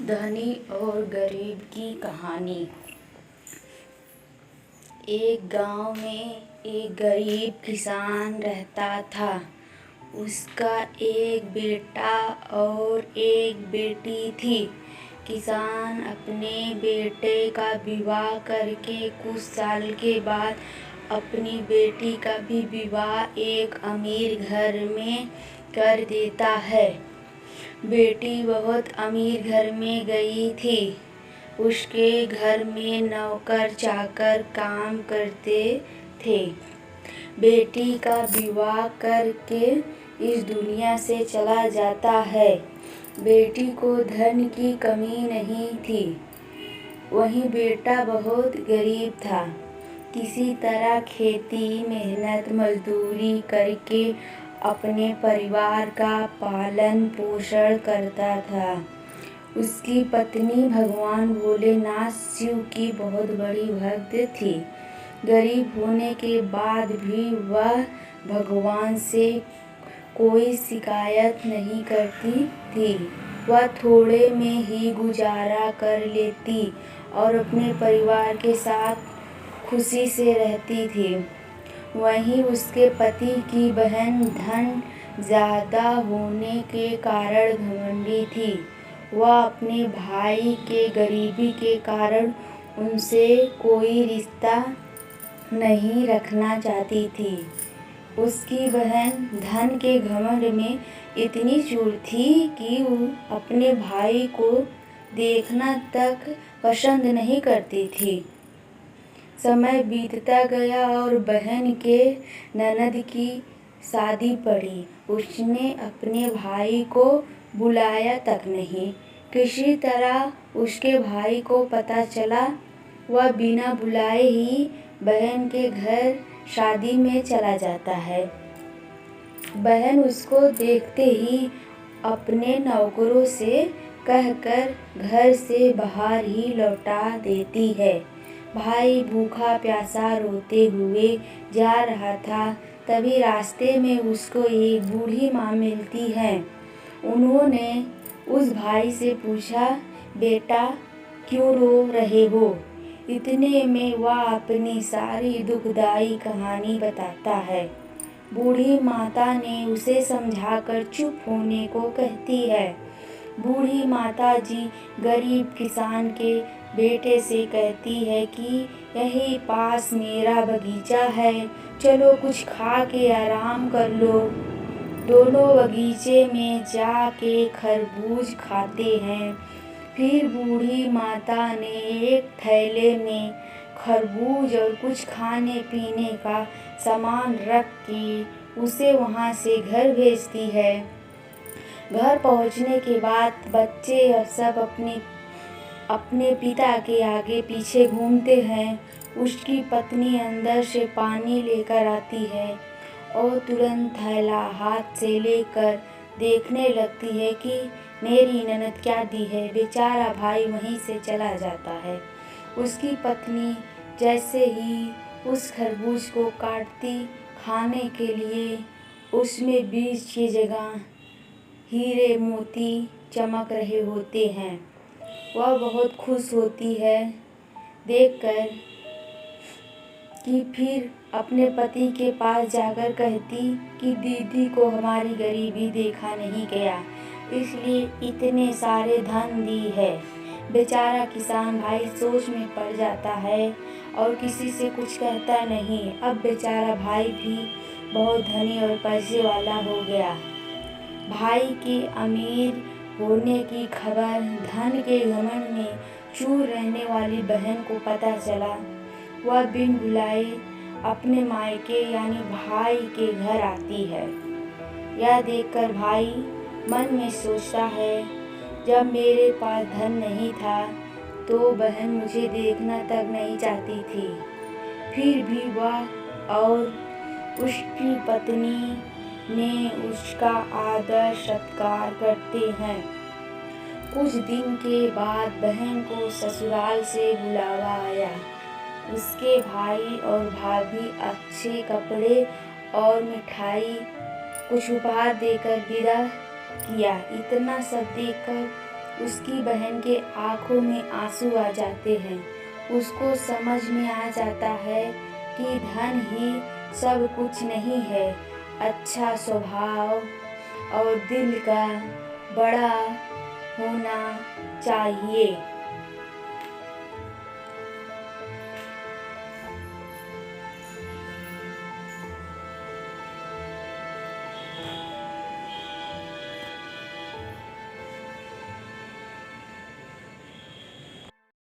धनी और गरीब की कहानी। एक गांव में एक गरीब किसान रहता था। उसका एक बेटा और एक बेटी थी। किसान अपने बेटे का विवाह करके कुछ साल के बाद अपनी बेटी का भी विवाह एक अमीर घर में कर देता है। बेटी बहुत अमीर घर में गई थी। उसके घर में नौकर चाकर काम करते थे। बेटी का विवाह करके इस दुनिया से चला जाता है। बेटी को धन की कमी नहीं थी। वहीं बेटा बहुत गरीब था। किसी तरह खेती मेहनत मजदूरी करके अपने परिवार का पालन पोषण करता था। उसकी पत्नी भगवान भोलेनाथ शिव की बहुत बड़ी भक्त थी। गरीब होने के बाद भी वह भगवान से कोई शिकायत नहीं करती थी। वह थोड़े में ही गुजारा कर लेती और अपने परिवार के साथ खुशी से रहती थी। वहीं उसके पति की बहन धन ज़्यादा होने के कारण घमंडी थी। वह अपने भाई के गरीबी के कारण उनसे कोई रिश्ता नहीं रखना चाहती थी। उसकी बहन धन के घमंड में इतनी चूर थी कि वो अपने भाई को देखना तक पसंद नहीं करती थी। समय बीतता गया और बहन के ननद की शादी पड़ी। उसने अपने भाई को बुलाया तक नहीं। किसी तरह उसके भाई को पता चला। वह बिना बुलाए ही बहन के घर शादी में चला जाता है। बहन उसको देखते ही अपने नौकरों से कहकर घर से बाहर ही लौटा देती है। भाई भूखा प्यासा रोते हुए जा रहा था। तभी रास्ते में उसको एक बूढ़ी माँ मिलती है। उन्होंने उस भाई से पूछा, बेटा क्यों रो रहे हो? इतने में वह अपनी सारी दुखदाई कहानी बताता है। बूढ़ी माता ने उसे समझाकर चुप होने को कहती है। बूढ़ी माता जी गरीब किसान के बेटे से कहती है कि यहीं पास मेरा बगीचा है, चलो कुछ खा के आराम कर लो। दोनों बगीचे में जाके खरबूज खाते हैं। फिर बूढ़ी माता ने एक थैले में खरबूज और कुछ खाने पीने का सामान रख के उसे वहाँ से घर भेजती है। घर पहुँचने के बाद बच्चे और सब अपने पिता के आगे पीछे घूमते हैं। उसकी पत्नी अंदर से पानी लेकर आती है और तुरंत थैला हाथ से लेकर देखने लगती है कि मेरी ननद क्या दी है। बेचारा भाई वहीं से चला जाता है। उसकी पत्नी जैसे ही उस खरबूज को काटती खाने के लिए, उसमें बीज की जगह हीरे मोती चमक रहे होते हैं। वह बहुत खुश होती है देखकर कि फिर अपने पति के पास जाकर कहती कि दीदी को हमारी गरीबी देखा नहीं गया, इसलिए इतने सारे धन दी है। बेचारा किसान भाई सोच में पड़ जाता है और किसी से कुछ कहता नहीं। अब बेचारा भाई भी बहुत धनी और पैसे वाला हो गया। भाई के अमीर होने की खबर धन के घमंड में चूर रहने वाली बहन को पता चला। वह बिन बुलाए अपने मायके यानी भाई के घर आती है। यह देखकर भाई मन में सोचता है, जब मेरे पास धन नहीं था तो बहन मुझे देखना तक नहीं चाहती थी। फिर भी वह और उसकी पत्नी ने उसका आदर सत्कार करते हैं। कुछ दिन के बाद बहन को ससुराल से बुलावा आया। उसके भाई और भाभी अच्छे कपड़े और मिठाई कुछ उपहार देकर विदा किया। इतना सब देखकर उसकी बहन के आँखों में आंसू आ जाते हैं। उसको समझ में आ जाता है कि धन ही सब कुछ नहीं है, अच्छा स्वभाव और दिल का बड़ा होना चाहिए।